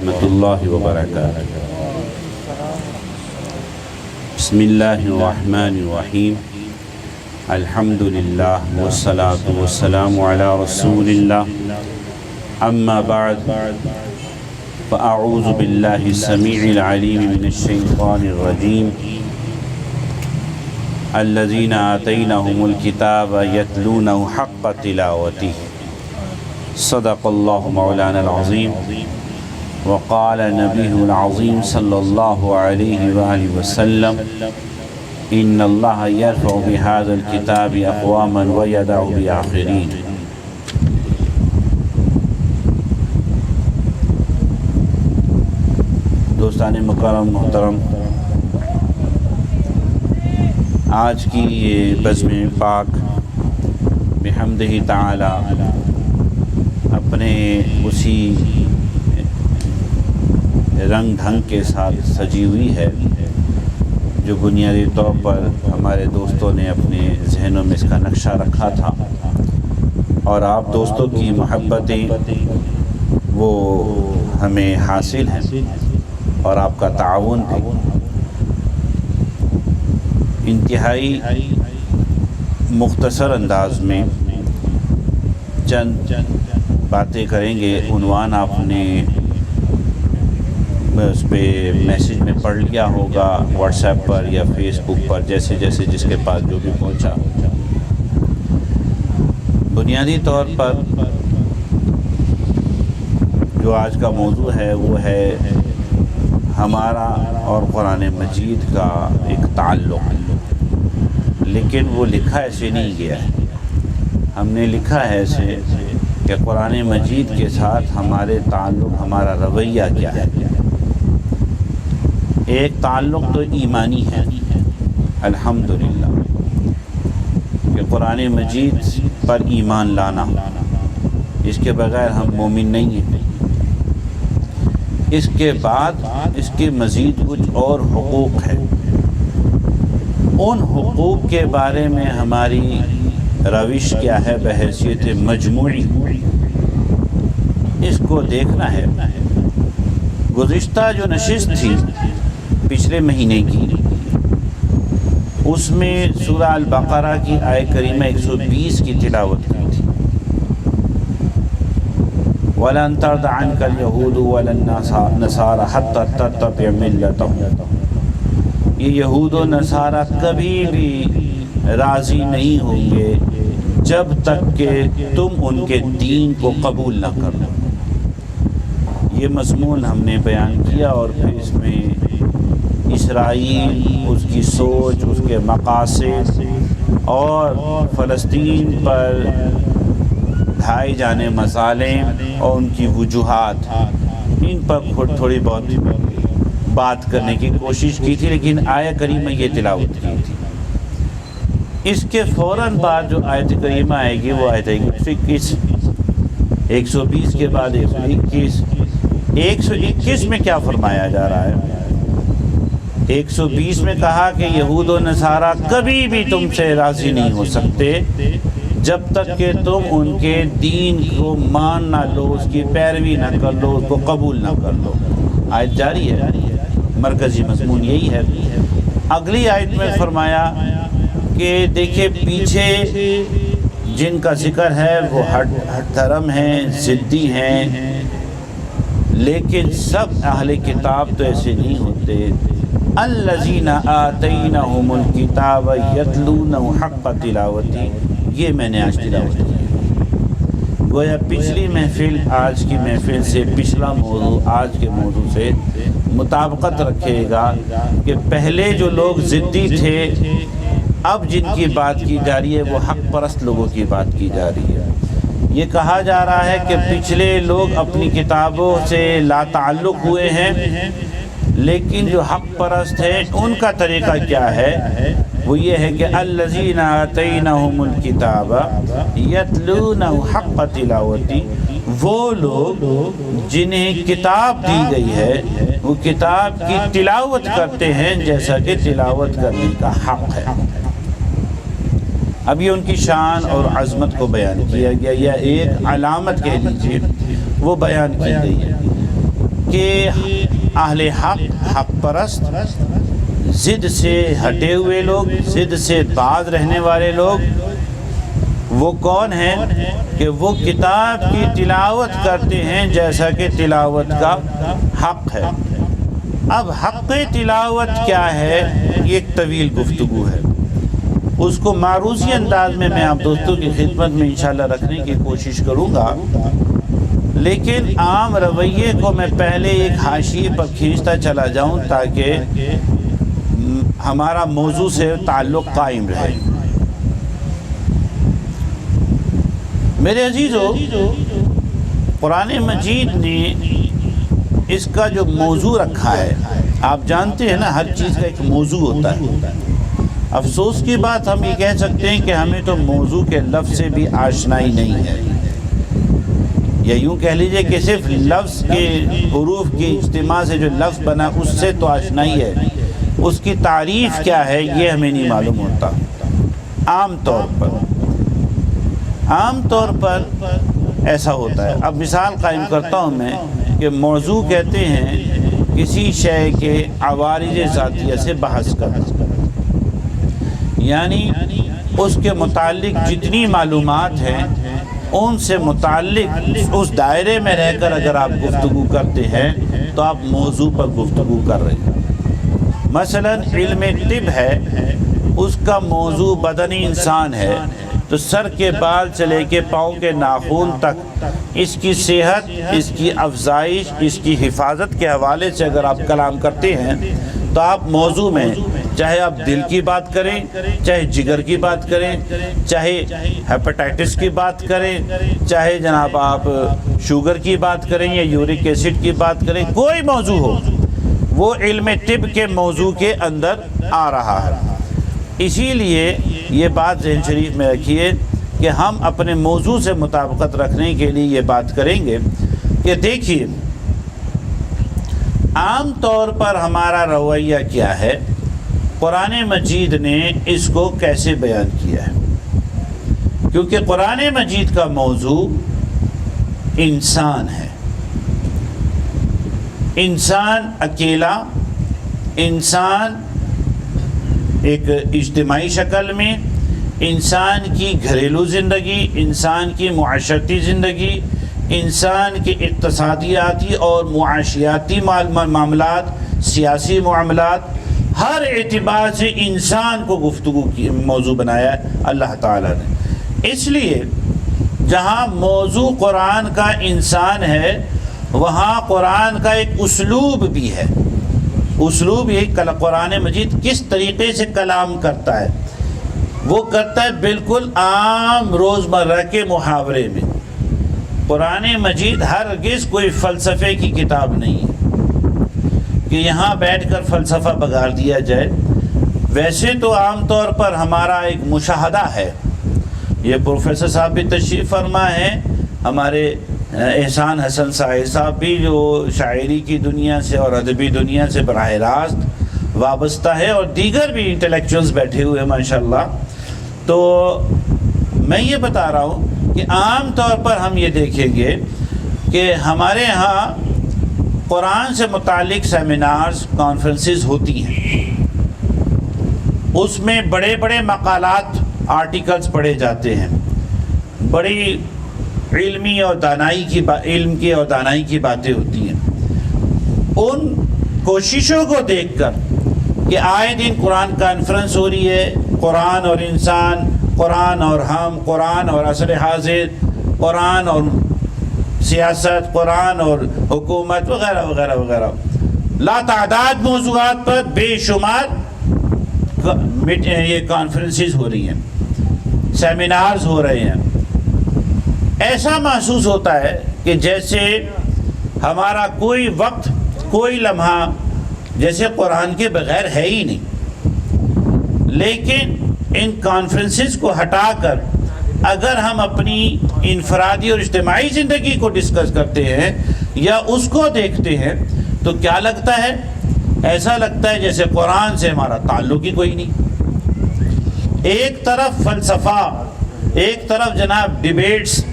ورحمۃ اللہ وبرکاتہ۔ بسم اللہ الرحمن الرحیم، الحمد للہ والصلاة والسلام علی رسول اللہ، اما بعد فاعوذ باللہ السمیع العلیم من الشیطان الرجیم، الذین آتیناہم الکتاب یتلونہ حق تلاوتہ، صدق اللہ مولانا العظیم، وقال نبیہ العظیم صلی اللہ علیہ وآلہ وسلم، ان اللہ یرفع بہذا الکتاب اقواما ویدع بآخرین۔ دوستان مکرم محترم، آج کی یہ بزم پاک بحمدہ تعالی اپنے اسی رنگ ڈھنگ کے ساتھ سجی ہوئی ہے جو بنیادی طور پر ہمارے دوستوں نے اپنے ذہنوں میں اس کا نقشہ رکھا تھا، اور آپ دوستوں کی محبتیں وہ ہمیں حاصل ہیں اور آپ کا تعاون بھی۔ انتہائی مختصر انداز میں چند باتیں کریں گے۔ عنوان آپ نے اس پہ میسیج میں پڑھ لیا ہوگا، واٹس ایپ پر یا فیس بک پر، جیسے جیسے جس کے پاس جو بھی پہنچا۔ بنیادی طور پر جو آج کا موضوع ہے وہ ہے ہمارا اور قرآن مجید کا ایک تعلق، لیکن وہ لکھا ایسے نہیں گیا ہے۔ ہم نے لکھا ہے ایسے کہ قرآن مجید کے ساتھ ہمارے تعلق، ہمارا رویہ کیا ہے۔ ایک تعلق تو ایمانی ہے، الحمدللہ، کہ قرآن مجید پر ایمان لانا، اس کے بغیر ہم مومن نہیں ہیں۔ اس کے بعد اس کے مزید کچھ اور حقوق ہیں، ان حقوق کے بارے میں ہماری روش کیا ہے بحیثیت مجموعی، اس کو دیکھنا ہے۔ گزشتہ جو نشست تھی پچھلے مہینے کی، اس میں سورہ البقرہ کی آیت کریمہ 120 کی تلاوت کی تھی۔ وَلَن تَرْضَ عَنْكَ الْيَهُودُ وَلَا النَّصَارَىٰ حَتَّىٰ تَتَّبِعَ مِلَّتَهُمْ، یہ یہود و نصارہ کبھی بھی راضی نہیں ہوں گے جب تک کہ تم ان کے دین کو قبول نہ کرو۔ یہ مضمون ہم نے بیان کیا، اور پھر اس میں اسرائیل، اس کی سوچ، اس کے مقاصد اور فلسطین پر ڈھائے جانے مظالم اور ان کی وجوہات، ان پر تھوڑی بہت بات کرنے کی کوشش کی تھی، لیکن آیت کریمہ یہ تلاوت کی تھی۔ اس کے فوراً بعد جو آیت کریمہ آئے گی وہ آیت 121، 120 کے بعد 121۔ 121 میں کیا فرمایا جا رہا ہے؟ 120 میں کہا کہ یہود و نصارہ کبھی بھی تم سے راضی نہیں ہو سکتے جب تک کہ تم ان کے دین کو مان نہ لو، اس کی پیروی نہ کر لو، اس کو قبول نہ کر لو۔ آیت جاری ہے، مرکزی مضمون یہی ہے۔ اگلی آیت میں فرمایا کہ دیکھیں پیچھے جن کا ذکر ہے وہ ہٹ دھرم ہیں، ضدی ہیں، لیکن سب اہل کتاب تو ایسے نہیں ہوتے۔ الذین آتیناہم الکتاب یتلونہ حق تلاوتہ، یہ میں نے آج تلاوت کی۔ گویا پچھلی محفل آج کی محفل سے، پچھلا موضوع آج کے موضوع سے مطابقت رکھے گا کہ پہلے جو لوگ ضدی تھے، اب جن کی بات کی جا رہی ہے وہ حق پرست لوگوں کی بات کی جا رہی ہے۔ یہ کہا جا رہا ہے کہ پچھلے لوگ اپنی کتابوں سے لا تعلق ہوئے ہیں، لیکن جو حق پرست ہیں ان کا طریقہ کیا ہے؟ وہ یہ ہے کہ الذین آتیناہم الکتاب یتلونہ حق تلاوتہ، وہ لوگ جنہیں کتاب دی گئی ہے وہ کتاب کی تلاوت کرتے ہیں جیسا کہ تلاوت کرنے کا حق ہے۔ اب یہ ان کی شان اور عظمت کو بیان کیا گیا، یا ایک علامت کہہ لیجیے وہ بیان کی گئی ہے۔ کہ اہل حق پرست، ضد سے ہٹے ہوئے لوگ، ضد سے باز رہنے والے لوگ وہ کون ہیں؟ کہ وہ کتاب کی تلاوت کرتے ہیں جیسا کہ تلاوت کا حق ہے۔ اب حق تلاوت کیا ہے؟ یہ ایک طویل گفتگو ہے، اس کو معروضی انداز میں آپ دوستوں کی خدمت میں انشاءاللہ رکھنے کی کوشش کروں گا، لیکن عام رویے کو میں پہلے ایک حاشیے پر کھینچتا چلا جاؤں تاکہ ہمارا موضوع سے تعلق قائم رہے۔ میرے عزیزو، قرآن مجید نے اس کا جو موضوع رکھا ہے، آپ جانتے ہیں نا ہر چیز کا ایک موضوع ہوتا ہے۔ افسوس کی بات ہم یہ کہہ سکتے ہیں کہ ہمیں تو موضوع کے لفظ سے بھی آشنائی نہیں ہے، یا یوں کہہ لیجئے کہ صرف لفظ کے حروف کی اجتماع سے جو لفظ بنا اس سے تو آشنائی ہے، اس کی تعریف کیا ہے یہ ہمیں نہیں معلوم ہوتا۔ عام طور پر ایسا ہوتا ہے۔ اب مثال قائم کرتا ہوں میں کہ موضوع کہتے ہیں کسی شے کے عوارض ذاتیہ سے بحث کرنا، یعنی اس کے متعلق جتنی معلومات ہیں ان سے متعلق اس دائرے میں رہ کر اگر آپ گفتگو کرتے ہیں تو آپ موضوع پر گفتگو کر رہے ہیں۔ مثلا علم طب ہے، اس کا موضوع بدنی انسان ہے، تو سر کے بال سے لے کے پاؤں کے ناخن تک اس کی صحت، اس کی افزائش، اس کی حفاظت کے حوالے سے اگر آپ کلام کرتے ہیں تو آپ موضوع میں چاہے آپ دل کی بات کریں، چاہے جگر کی بات کریں، چاہے ہیپاٹائٹس کی بات کریں، چاہے جناب آپ شوگر کی بات کریں یا یورک ایسڈ کی بات کریں، کوئی موضوع ہو وہ علم طب کے موضوع کے اندر آ رہا ہے۔ اسی لیے یہ بات ذہن شریف میں رکھیے کہ ہم اپنے موضوع سے مطابقت رکھنے کے لیے یہ بات کریں گے کہ دیکھیے عام طور پر ہمارا رویہ کیا ہے، قرآن مجید نے اس کو کیسے بیان کیا ہے، کیونکہ قرآن مجید کا موضوع انسان ہے، انسان اکیلا، انسان ایک اجتماعی شکل میں، انسان کی گھریلو زندگی، انسان کی معاشرتی زندگی، انسان کے اقتصادیاتی اور معاشیاتی معاملات، سیاسی معاملات، ہر اعتبار سے انسان کو گفتگو کی موضوع بنایا ہے اللہ تعالیٰ نے۔ اس لیے جہاں موضوع قرآن کا انسان ہے وہاں قرآن کا ایک اسلوب بھی ہے۔ اسلوب یہ قرآن مجید کس طریقے سے کلام کرتا ہے، وہ کرتا ہے بالکل عام روزمرہ کے محاورے میں۔ قرآن مجید ہرگز کوئی فلسفے کی کتاب نہیں ہے کہ یہاں بیٹھ کر فلسفہ بگاڑ دیا جائے۔ ویسے تو عام طور پر ہمارا ایک مشاہدہ ہے، یہ پروفیسر صاحب بھی تشریف فرما ہیں، ہمارے احسان حسن صاحب بھی جو شاعری کی دنیا سے اور ادبی دنیا سے براہ راست وابستہ ہے، اور دیگر بھی انٹلیکچوئلز بیٹھے ہوئے ہیں ماشاءاللہ۔ تو میں یہ بتا رہا ہوں کہ عام طور پر ہم یہ دیکھیں گے کہ ہمارے ہاں قرآن سے متعلق سیمینارز، کانفرنسز ہوتی ہیں، اس میں بڑے بڑے مقالات، آرٹیکلز پڑھے جاتے ہیں، بڑی علمی اور علم کی اور دانائی کی باتیں ہوتی ہیں۔ ان کوششوں کو دیکھ کر کہ آئے دن قرآن کانفرنس ہو رہی ہے، قرآن اور انسان، قرآن اور ہم، قرآن اور عصر حاضر، قرآن اور سیاست، قرآن اور حکومت وغیرہ وغیرہ وغیرہ، لا تعداد موضوعات پر بے شمار یہ کانفرنسز ہو رہی ہیں، سیمینارز ہو رہے ہیں۔ ایسا محسوس ہوتا ہے کہ جیسے ہمارا کوئی وقت، کوئی لمحہ جیسے قرآن کے بغیر ہے ہی نہیں۔ لیکن ان کانفرنسز کو ہٹا کر اگر ہم اپنی انفرادی اور اجتماعی زندگی کو ڈسکس کرتے ہیں یا اس کو دیکھتے ہیں تو کیا لگتا ہے؟ ایسا لگتا ہے جیسے قرآن سے ہمارا تعلق ہی کوئی نہیں۔ ایک طرف فلسفہ، ایک طرف جناب ڈیبیٹس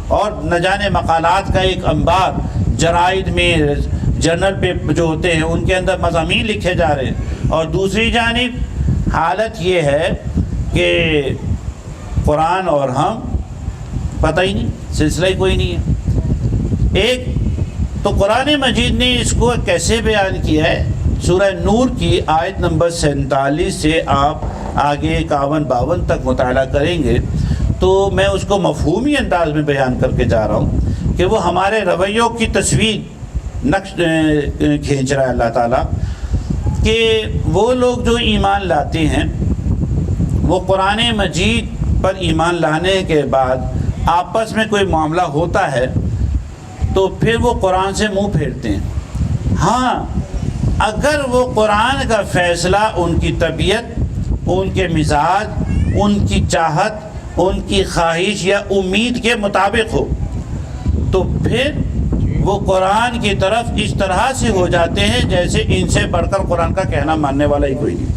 اور نہ جانے مقالات کا ایک انبار جرائد میں، جرنل پہ جو ہوتے ہیں ان کے اندر مضامین لکھے جا رہے ہیں، اور دوسری جانب حالت یہ ہے کہ قرآن اور ہم پتہ ہی نہیں، سلسلہ ہی کوئی نہیں ہے۔ ایک تو قرآن مجید نے اس کو کیسے بیان کیا ہے، سورہ نور کی آیت نمبر 47 سے آپ آگے 51-52 تک مطالعہ کریں گے تو میں اس کو مفہومی انداز میں بیان کر کے جا رہا ہوں کہ وہ ہمارے رویوں کی تصویر نقش کھینچ رہا ہے اللہ تعالیٰ، کہ وہ لوگ جو ایمان لاتے ہیں وہ قرآن مجید پر ایمان لانے کے بعد آپس میں کوئی معاملہ ہوتا ہے تو پھر وہ قرآن سے منہ پھیرتے ہیں۔ ہاں، اگر وہ قرآن کا فیصلہ ان کی طبیعت، ان کے مزاج، ان کی چاہت، ان کی خواہش یا امید کے مطابق ہو تو پھر وہ قرآن کی طرف اس طرح سے ہو جاتے ہیں جیسے ان سے بڑھ کر قرآن کا کہنا ماننے والا ہی کوئی نہیں۔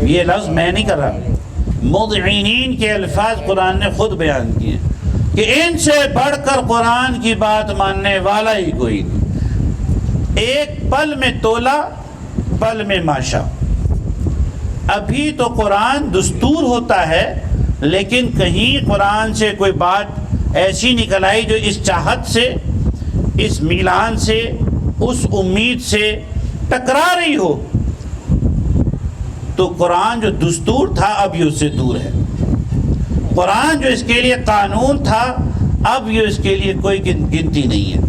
یہ لفظ میں نہیں کر رہا، مذعنین کے الفاظ قرآن نے خود بیان کیے کہ ان سے بڑھ کر قرآن کی بات ماننے والا ہی کوئی نہیں۔ ایک پل میں تولا، پل میں ماشا۔ ابھی تو قرآن دستور ہوتا ہے، لیکن کہیں قرآن سے کوئی بات ایسی نکل آئی جو اس چاہت سے، اس میلان سے، اس امید سے ٹکرا رہی ہو تو قرآن جو دستور تھا اب یہ اس سے دور ہے۔ قرآن جو اس کے لیے قانون تھا اب یہ اس کے لیے کوئی گنتی نہیں ہے۔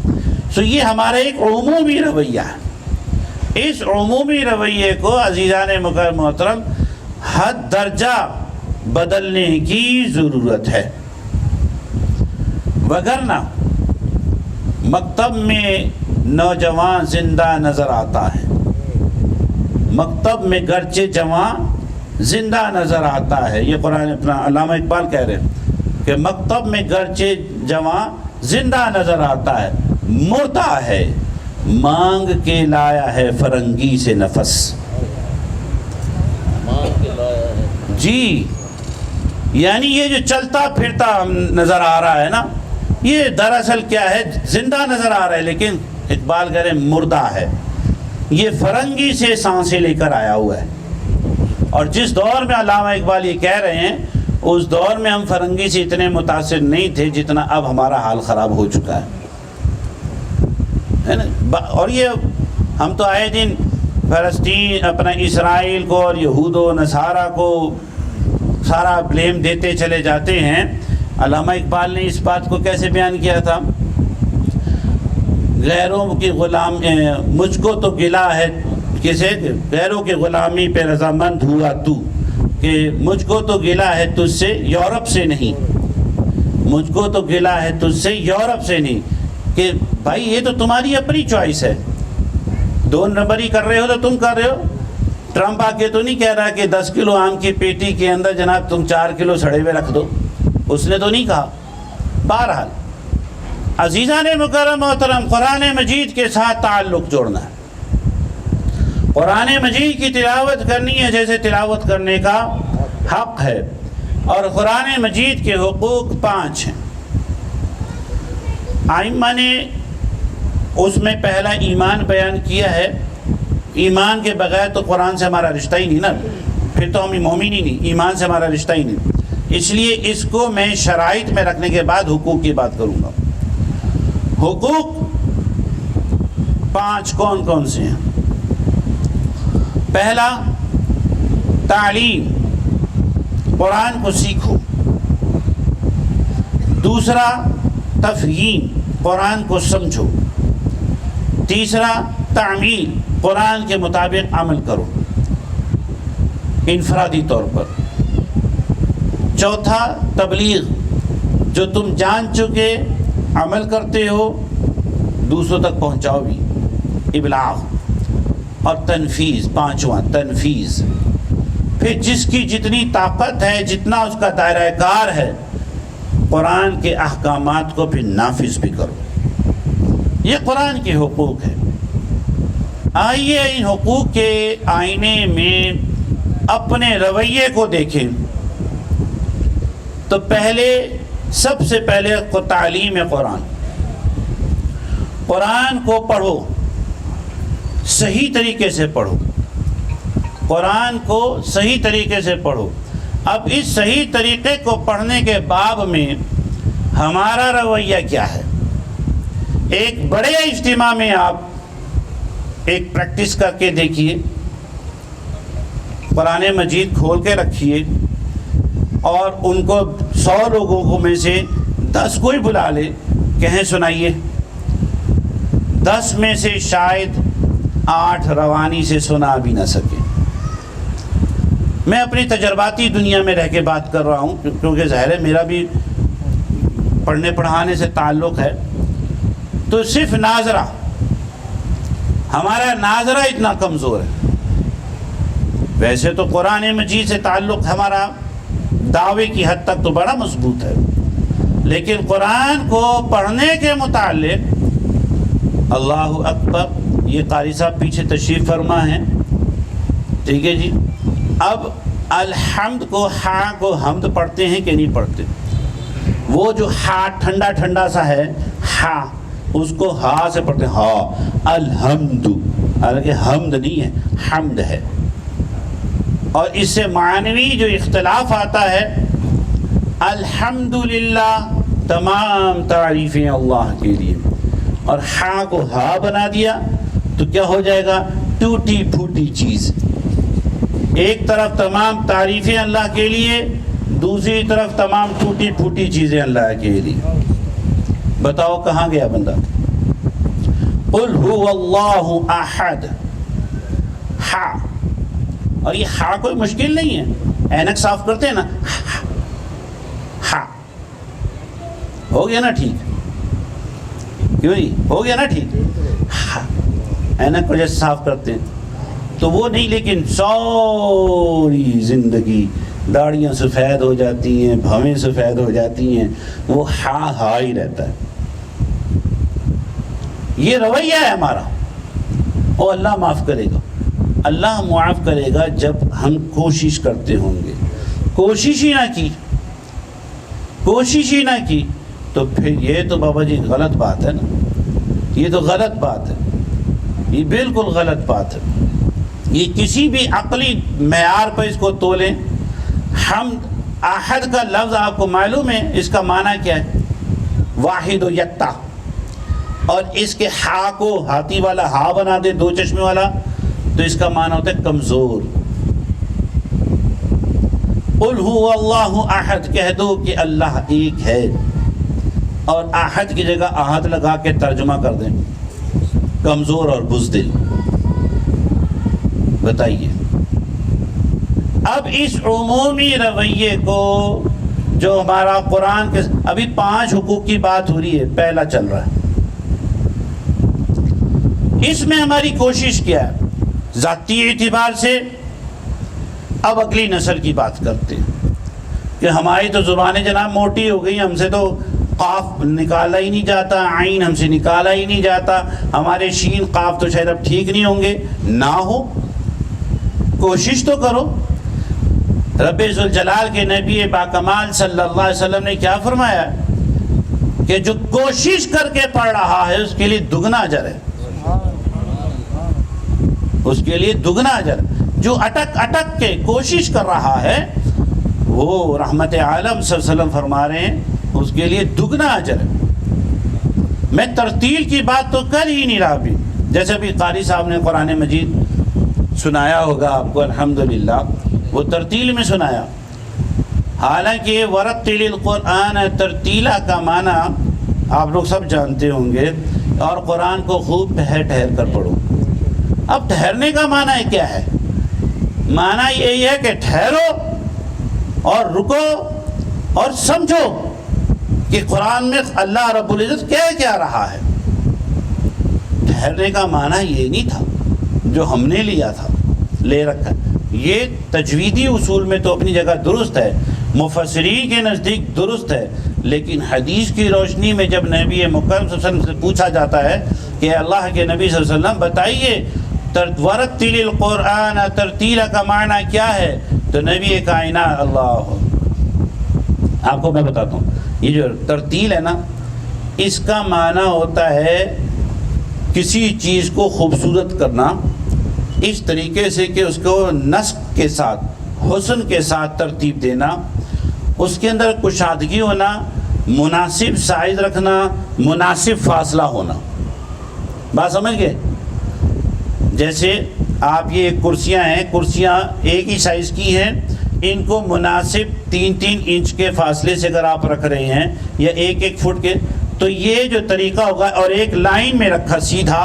سو یہ ہمارا ایک عمومی رویہ ہے۔ اس عمومی رویے کو عزیزان مکرم محترم حد درجہ بدلنے کی ضرورت ہے، وگرنہ مکتب میں نوجوان زندہ نظر آتا ہے، مکتب میں گرچہ جوان زندہ نظر آتا ہے۔ یہ قرآن اپنا علامہ اقبال کہہ رہے ہیں کہ مکتب میں گرچہ جوان زندہ نظر آتا ہے، مردہ ہے مانگ کے لایا ہے فرنگی سے نفس۔ جی، یعنی یہ جو چلتا پھرتا نظر آ رہا ہے نا، یہ دراصل کیا ہے، زندہ نظر آ رہا ہے لیکن اقبال کہہ رہے ہیں مردہ ہے، یہ فرنگی سے سانسیں لے کر آیا ہوا ہے۔ اور جس دور میں علامہ اقبال یہ کہہ رہے ہیں اس دور میں ہم فرنگی سے اتنے متاثر نہیں تھے جتنا اب ہمارا حال خراب ہو چکا ہے نا۔ اور یہ ہم تو آئے دن فلسطین، اپنا اسرائیل کو اور یہود و نصارہ کو سارا بلیم دیتے چلے جاتے ہیں۔ علامہ اقبال نے اس بات کو کیسے بیان کیا تھا، غیروں کی غلام، مجھ کو تو گلہ ہے کسے، غیروں کی غلامی پہ رضامند ہوا تو، کہ مجھ کو تو گلہ ہے تجھ سے یورپ سے نہیں، مجھ کو تو گلہ ہے تجھ سے یورپ سے نہیں۔ کہ بھائی یہ تو تمہاری اپنی چوائس ہے، 2 نمبری کر رہے ہو تو تم کر رہے ہو۔ ٹرمپ آ کے تو نہیں کہہ رہا کہ 10 کلو آم کی پیٹی کے اندر جناب تم 4 کلو سڑے ہوئے رکھ دو، اس نے تو نہیں کہا۔ بہرحال عزیزان مکرم محترم، قرآن مجید کے ساتھ تعلق جوڑنا ہے، قرآن مجید کی تلاوت کرنی ہے جیسے تلاوت کرنے کا حق ہے، اور قرآن مجید کے حقوق 5 ہیں۔ ائمہ نے اس میں پہلا ایمان بیان کیا ہے۔ ایمان کے بغیر تو قرآن سے ہمارا رشتہ ہی نہیں نا، پھر تو ہم مومن ہی نہیں، ایمان سے ہمارا رشتہ ہی نہیں۔ اس لیے اس کو میں شرائط میں رکھنے کے بعد حقوق کی بات کروں گا۔ حقوق 5 کون کون سے ہیں؟ پہلا، تعلیم، قرآن کو سیکھو۔ دوسرا، تفہیم، قرآن کو سمجھو۔ تیسرا، تعمیل، قرآن کے مطابق عمل کرو انفرادی طور پر۔ چوتھا، تبلیغ، جو تم جان چکے عمل کرتے ہو دوسروں تک پہنچاؤ بھی، ابلاغ۔ اور تنفیذ، 5واں تنفیذ، پھر جس کی جتنی طاقت ہے، جتنا اس کا دائرہ کار ہے، قرآن کے احکامات کو پھر نافذ بھی کرو۔ یہ قرآن کے حقوق ہیں۔ آئیے ان حقوق کے آئینے میں اپنے رویے کو دیکھیں تو سب سے پہلے تعلیم قرآن۔ قرآن کو پڑھو، صحیح طریقے سے پڑھو، قرآن کو صحیح طریقے سے پڑھو۔ اب اس صحیح طریقے کو پڑھنے کے باب میں ہمارا رویہ کیا ہے؟ ایک بڑے اجتماع میں آپ ایک پریکٹس کر کے دیکھیے، قرآن مجید کھول کے رکھیے اور ان کو 100 لوگوں کو میں سے 10 کوئی بلا لے، کہیں سنائیے، 10 میں سے شاید 8 روانی سے سنا بھی نہ سکے۔ میں اپنی تجرباتی دنیا میں رہ کے بات کر رہا ہوں، کیونکہ ظاہر ہے میرا بھی پڑھنے پڑھانے سے تعلق ہے، تو صرف ناظرہ، ہمارا ناظرہ اتنا کمزور ہے۔ ویسے تو قرآن مجید سے تعلق ہمارا دعوے کی حد تک تو بڑا مضبوط ہے، لیکن قرآن کو پڑھنے کے متعلق اللہ اکبر، یہ قاری صاحب پیچھے تشریف فرما ہیں، ٹھیک ہے جی۔ اب الحمد کو، ہاں کو حمد پڑھتے ہیں کہ نہیں پڑھتے؟ وہ جو ہا ٹھنڈا ٹھنڈا سا ہے، ہا، اس کو ہا سے پڑھتے ہیں، ہا الحمد، حالانکہ حمد نہیں ہے، حمد ہے۔ اور اس سے معنوی جو اختلاف آتا ہے، الحمدللہ تمام تعریفیں اللہ کے لیے، اور ہا کو ہا بنا دیا تو کیا ہو جائے گا؟ ٹوٹی پھوٹی چیز۔ ایک طرف تمام تعریفیں اللہ کے لیے، دوسری طرف تمام ٹوٹی پھوٹی چیزیں اللہ کے لیے۔ بتاؤ کہاں گیا بندہ؟ قل هو اللہ احد، ہا، اور یہ ہا کوئی مشکل نہیں ہے، اینک صاف کرتے ہیں نا، ہا، ہو گیا نا ٹھیک؟ کیوں نہیں ہو گیا نا ٹھیک؟ ہا، اینک کو جیسے صاف کرتے ہیں تو وہ نہیں، لیکن ساری زندگی داڑیاں سفید ہو جاتی ہیں، بھویں سفید ہو جاتی ہیں، وہ ہا ہا ہی رہتا ہے۔ یہ رویہ ہے ہمارا، اور اللہ معاف کرے گا، اللہ معاف کرے گا جب ہم کوشش کرتے ہوں گے۔ کوشش ہی نہ کی، کوشش ہی نہ کی تو پھر یہ تو بابا جی غلط بات ہے نا، یہ تو غلط بات ہے، یہ بالکل غلط بات ہے۔ یہ کسی بھی عقلی معیار پر اس کو تولیں۔ حمد، احد کا لفظ آپ کو معلوم ہے اس کا معنی کیا ہے؟ واحد و یکتا، اور اس کے ہا کو ہاتھی والا ہا بنا دے، 2 چشمے والا، تو اس کا معنی ہوتا ہے کمزور۔ قل هو اللہ احد، کہہ دو کہ اللہ ایک ہے، اور احد کی جگہ احد لگا کے ترجمہ کر دیں، کمزور اور بزدل۔ بتائیے اب اس عمومی رویے کو جو ہمارا قرآن کے، ابھی 5 حقوق کی بات ہو رہی ہے، پہلا چل رہا ہے، اس میں ہماری کوشش کیا ہے؟ ذاتی اعتبار سے اب اگلی نسل کی بات کرتے ہیں کہ ہماری تو زبانیں جناب موٹی ہو گئی، ہم سے تو قاف نکالا ہی نہیں جاتا، عین ہم سے نکالا ہی نہیں جاتا، ہمارے شین قاف تو شاید اب ٹھیک نہیں ہوں گے۔ نہ ہو، کوشش تو کرو۔ رب ذوالجلال کے نبی باکمال صلی اللہ علیہ وسلم نے کیا فرمایا کہ جو کوشش کر کے پڑھ رہا ہے اس کے لیے دگنا اجر ہے، اس کے لیے دگنا اجر۔ جو اٹک اٹک کے کوشش کر رہا ہے وہ رحمت عالم صلی اللہ علیہ وسلم فرما رہے ہیں اس کے لیے دگنا اجر ہے۔ میں ترتیل کی بات تو کر ہی نہیں رہا ابھی، جیسے ابھی قاری صاحب نے قرآن مجید سنایا ہوگا آپ کو، الحمدللہ وہ ترتیل میں سنایا۔ حالانکہ ورتل القرآن ترتیلا کا معنی آپ لوگ سب جانتے ہوں گے، اور قرآن کو خوب ٹھہر ٹھہر کر پڑھو۔ اب ٹھہرنے کا معنی کیا ہے؟ معنی یہی ہے کہ ٹھہرو اور رکو اور سمجھو کہ قرآن میں اللہ رب العزت کیا رہا ہے۔ ٹھہرنے کا معنی یہ نہیں تھا جو ہم نے لیا تھا، لے رکھا۔ یہ تجویدی اصول میں تو اپنی جگہ درست ہے، مفسرین کے نزدیک درست ہے، لیکن حدیث کی روشنی میں جب نبی مکرم صلی اللہ علیہ وسلم سے پوچھا جاتا ہے کہ اللہ کے نبی صلی اللہ علیہ وسلم بتائیے ورتل القرآن ترتیلا کا معنی کیا ہے، تو نبی کائنات، اللہ، آپ کو میں بتاتا ہوں، یہ جو ترتیل ہے نا، اس کا معنی ہوتا ہے کسی چیز کو خوبصورت کرنا اس طریقے سے کہ اس کو نسق کے ساتھ، حسن کے ساتھ ترتیب دینا، اس کے اندر کشادگی ہونا، مناسب سائز رکھنا، مناسب فاصلہ ہونا. بات سمجھ گئے؟ جیسے آپ یہ کرسیاں ہیں، کرسیاں ایک ہی سائز کی ہیں، ان کو مناسب 3-3 انچ کے فاصلے سے اگر آپ رکھ رہے ہیں یا 1-1 فٹ کے، تو یہ جو طریقہ ہوگا، اور ایک لائن میں رکھا سیدھا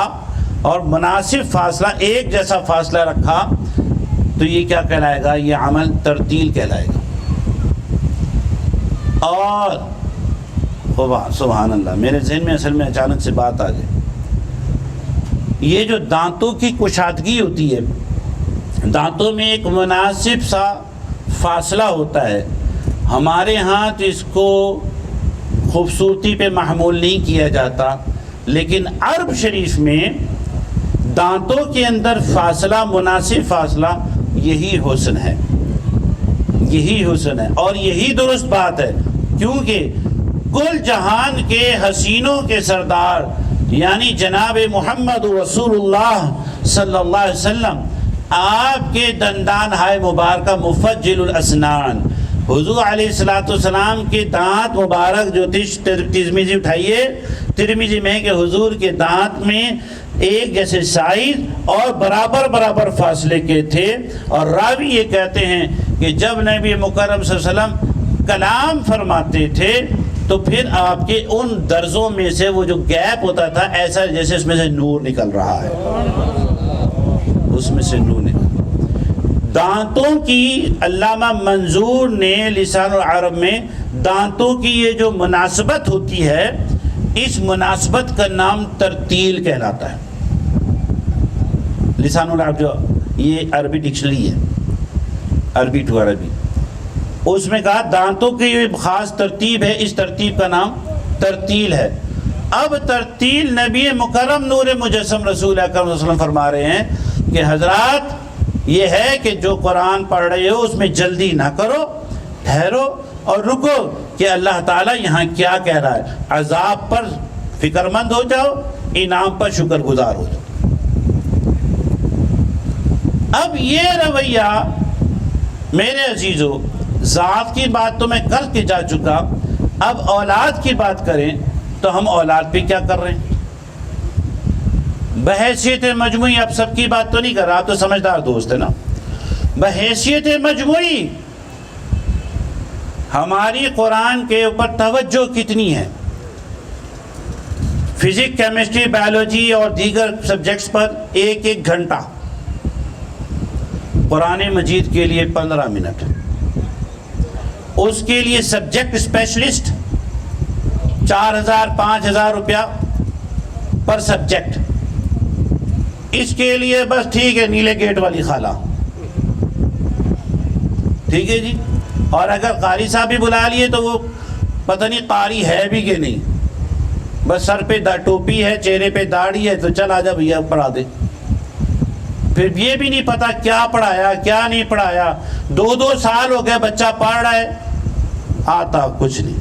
اور مناسب فاصلہ، ایک جیسا فاصلہ رکھا، تو یہ کیا کہلائے گا؟ یہ عمل ترتیل کہلائے گا. اور سبحان اللہ، میرے ذہن میں اصل میں اچانک سے بات آ گئی، یہ جو دانتوں کی کشادگی ہوتی ہے، دانتوں میں ایک مناسب سا فاصلہ ہوتا ہے. ہمارے ہاں تو اس کو خوبصورتی پہ محمول نہیں کیا جاتا، لیکن عرب شریف میں دانتوں کے اندر فاصلہ، مناسب فاصلہ، یہی حسن ہے، یہی حسن ہے، اور یہی درست بات ہے. کیونکہ کل جہان کے حسینوں کے سردار یعنی جناب محمد رسول اللہ صلی اللہ علیہ وسلم، آپ کے دندان ہائے مبارکہ مفجل الاسنان، حضور علیہ السلام کے دانت مبارک جو ترمذی اٹھائیے، ترمذی میں کہ حضور کے دانت میں ایک جیسے سائز اور برابر برابر فاصلے کے تھے. اور راوی یہ کہتے ہیں کہ جب نبی مکرم صلی اللہ علیہ وسلم کلام فرماتے تھے تو پھر آپ کے ان درزوں میں سے وہ جو گیپ ہوتا تھا، ایسا جیسے اس میں سے نور نکل رہا ہے، اس میں سے نور نکل. دانتوں کی علامہ منظور نے لسان العرب میں دانتوں کی یہ جو مناسبت ہوتی ہے، اس مناسبت کا نام ترتیل کہلاتا ہے. لسان العرب جو یہ عربی ڈکشنری ہے، عربی ٹو عربی، اس میں کہا دانتوں کی یہ خاص ترتیب ہے، اس ترتیب کا نام ترتیل ہے. اب ترتیل نبی مکرم نور مجسم رسول اکرم صلی اللہ علیہ وسلم فرما رہے ہیں کہ حضرات یہ ہے کہ جو قرآن پڑھ رہے ہو اس میں جلدی نہ کرو، ٹھہرو اور رکو کہ اللہ تعالیٰ یہاں کیا کہہ رہا ہے. عذاب پر فکر مند ہو جاؤ، انعام پر شکر گزار ہو جاؤ. اب یہ رویہ میرے عزیزو، ذات کی بات تو میں کر کے جا چکا، اب اولاد کی بات کریں تو ہم اولاد پہ کیا کر رہے ہیں؟ بحیثیت مجموعی، اب سب کی بات تو نہیں کر رہا، آپ تو سمجھدار دوست ہے نا. بحیثیت مجموعی ہماری قرآن کے اوپر توجہ کتنی ہے؟ فزکس، کیمسٹری، بایولوجی اور دیگر سبجیکٹس پر 1 گھنٹہ، قرآن مجید کے لیے 15 منٹ، اس کے لیے سبجیکٹ اسپیشلسٹ 4000-5000 روپیہ پر سبجیکٹ. اس کے لیے بس ٹھیک ہے نیلے گیٹ والی خالہ، ٹھیک ہے جی. اور اگر قاری صاحب بھی بلا لیے تو وہ پتہ نہیں قاری ہے بھی کہ نہیں، بس سر پہ ٹوپی ہے، چہرے پہ داڑھی ہے، تو چل آجا بھیا پڑھا دے. پھر یہ بھی نہیں پتا کیا پڑھایا کیا نہیں پڑھایا. 2 سال ہو گئے بچہ پڑھ رہا ہے، آتا کچھ نہیں.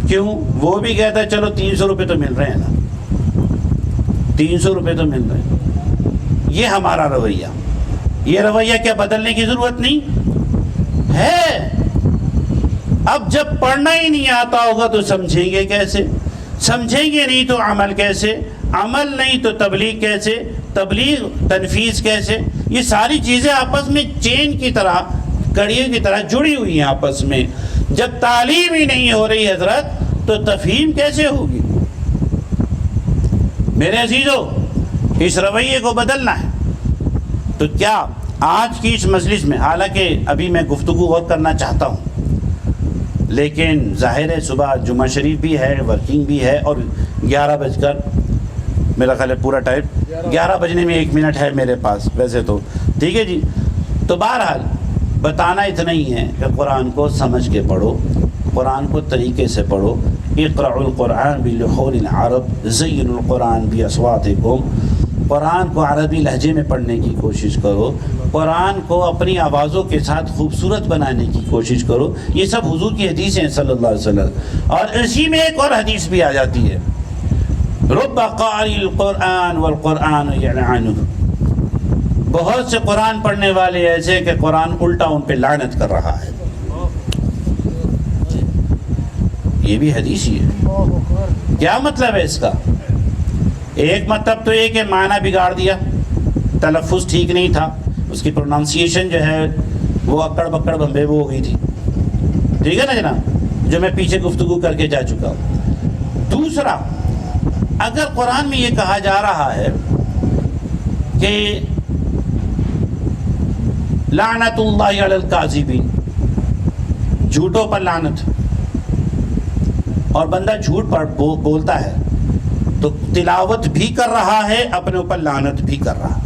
کیوں؟ وہ بھی کہتا ہے چلو 300 روپے تو مل رہے ہیں نا، 300 روپے تو مل رہے ہیں. یہ ہمارا رویہ، یہ رویہ کیا بدلنے کی ضرورت نہیں ہے؟ اب جب پڑھنا ہی نہیں آتا ہوگا تو سمجھیں گے کیسے؟ سمجھیں گے نہیں تو عمل کیسے؟ عمل نہیں تو تبلیغ کیسے؟ تبلیغ تنفیذ کیسے؟ یہ ساری چیزیں آپس میں چین کی طرح، کڑیوں کی طرح جڑی ہوئی ہیں آپس میں. جب تعلیم ہی نہیں ہو رہی حضرت تو تفہیم کیسے ہوگی؟ میرے عزیزو، اس رویے کو بدلنا ہے. تو کیا آج کی اس مجلس میں، حالانکہ ابھی میں گفتگو اور کرنا چاہتا ہوں، لیکن ظاہر ہے صبح جمعہ شریف بھی ہے، ورکنگ بھی ہے، اور 11 بج کر میرا خیال ہے پورا ٹائم 11 بجنے میں 1 منٹ ہے میرے پاس ویسے تو، ٹھیک ہے جی. تو بہرحال بتانا اتنا ہی ہے کہ قرآن کو سمجھ کے پڑھو، قرآن کو طریقے سے پڑھو. اقرأوا القرآن بلحون العرب زینوا القرآن باصواتکم. قرآن کو عربی لہجے میں پڑھنے کی کوشش کرو، قرآن کو اپنی آوازوں کے ساتھ خوبصورت بنانے کی کوشش کرو. یہ سب حضور کی حدیث ہیں صلی اللہ علیہ وسلم. اور اسی میں ایک اور حدیث بھی آ جاتی ہے، رب قاری القرآن والقرآن یلعنہ، بہت سے قرآن پڑھنے والے ایسے کہ قرآن الٹا ان پہ لعنت کر رہا ہے. یہ بھی حدیث ہی ہے. کیا مطلب ہے اس کا؟ ایک مطلب تو یہ کہ معنی بگاڑ دیا، تلفظ ٹھیک نہیں تھا، اس کی پروننسیشن جو ہے وہ اکڑ بکڑ بمبے وہ ہو گئی تھی. ٹھیک ہے نا جناب، جو میں پیچھے گفتگو کر کے جا چکا ہوں. دوسرا، اگر قرآن میں یہ کہا جا رہا ہے کہ لعنت اللہ علی الکاذبین، جھوٹوں پر لعنت، اور بندہ جھوٹ پر بولتا ہے تو تلاوت بھی کر رہا ہے، اپنے اوپر لعنت بھی کر رہا.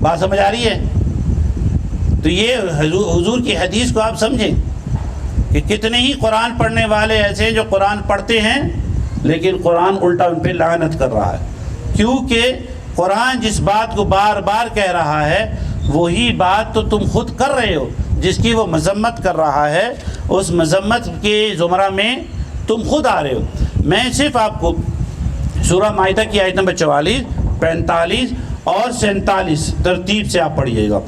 بات سمجھ آ رہی ہے؟ تو یہ حضور کی حدیث کو آپ سمجھیں کہ کتنے ہی قرآن پڑھنے والے ایسے ہیں جو قرآن پڑھتے ہیں لیکن قرآن الٹا ان پہ لعنت کر رہا ہے. کیونکہ قرآن جس بات کو بار بار کہہ رہا ہے وہی بات تو تم خود کر رہے ہو، جس کی وہ مذمت کر رہا ہے اس مذمت کے زمرہ میں تم خود آ رہے ہو. میں صرف آپ کو سورہ مائدہ کی آیت نمبر 44، 45 اور 47 ترتیب سے آپ پڑھیے گا.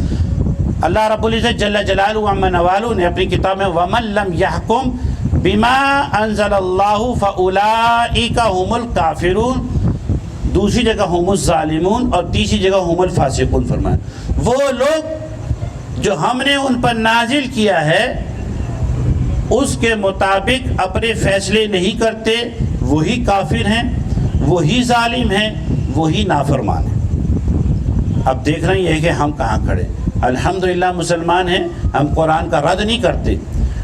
اللہ رب العزت جل جلالہ عما نوالہ نے اپنی کتاب میں وَمَن لَمْ يَحْكُمْ بِمَا أَنزَلَ اللَّهُ فَأُولَئِكَ هُمُ الْكَافِرُونَ، دوسری جگہ ہم الظالمون اور تیسری جگہ ہم الفاسقون فرمایا. وہ لوگ جو ہم نے ان پر نازل کیا ہے اس کے مطابق اپنے فیصلے نہیں کرتے، وہی کافر ہیں، وہی ظالم ہیں، وہی نافرمان ہیں. اب دیکھ رہے ہیں کہ ہم کہاں کھڑے. الحمدللہ مسلمان ہیں، ہم قرآن کا رد نہیں کرتے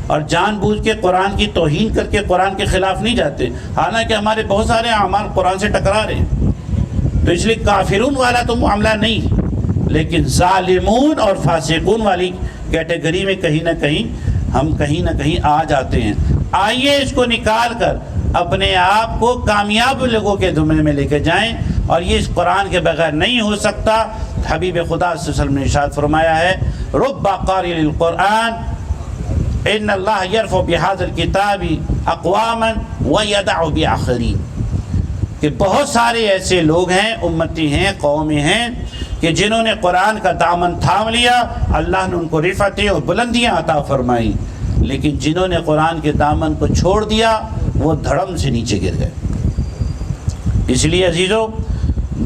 اور جان بوجھ کے قرآن کی توہین کر کے قرآن کے خلاف نہیں جاتے، حالانکہ ہمارے بہت سارے اعمال قرآن سے ٹکرا رہے ہیں. تو اس لیے کافرون والا تو معاملہ نہیں، لیکن ظالمون اور فاسقون والی کیٹیگری میں کہیں نہ کہیں آ جاتے ہیں. آئیے اس کو نکال کر اپنے آپ کو کامیاب لوگوں کے زمرے میں لے کے جائیں، اور یہ اس قرآن کے بغیر نہیں ہو سکتا. حبیب خدا صلی اللہ علیہ وسلم نے ارشاد فرمایا ہے رب قاری للقرآن ان اللہ یرفع بہذا الکتاب اقواما ویدع بآخرین، کہ بہت سارے ایسے لوگ ہیں، امتی ہیں، قومیں ہیں کہ جنہوں نے قرآن کا دامن تھام لیا، اللہ نے ان کو رفعتیں اور بلندیاں عطا فرمائی، لیکن جنہوں نے قرآن کے دامن کو چھوڑ دیا وہ دھڑم سے نیچے گر گئے. اس لیے عزیزو،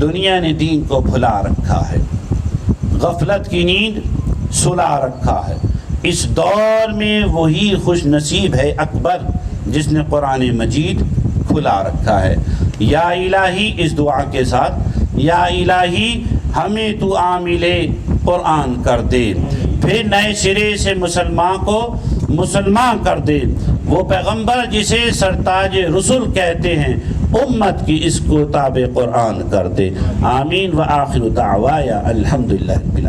دنیا نے دین کو بھلا رکھا ہے، غفلت کی نیند سلا رکھا ہے. اس دور میں وہی خوش نصیب ہے اکبر جس نے قرآن مجید کھلا رکھا ہے. یا الہی، اس دعا کے ساتھ، یا الہی ہمیں تو عامل قرآن کر دے، پھر نئے سرے سے مسلمان کو مسلمان کر دے. وہ پیغمبر جسے سرتاج رسول کہتے ہیں امت کی اس کو تابع قرآن کر دے. آمین. وآخر دعوایا الحمدللہ رب العالمین.